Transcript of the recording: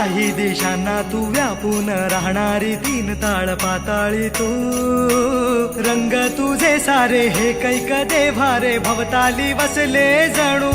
तिन्ही दिशांना तू व्यापून राहणारी तीन ताळ पाताळी तू रंग तुझे सारे हे कैक देव्हारे भवताली वसले जणू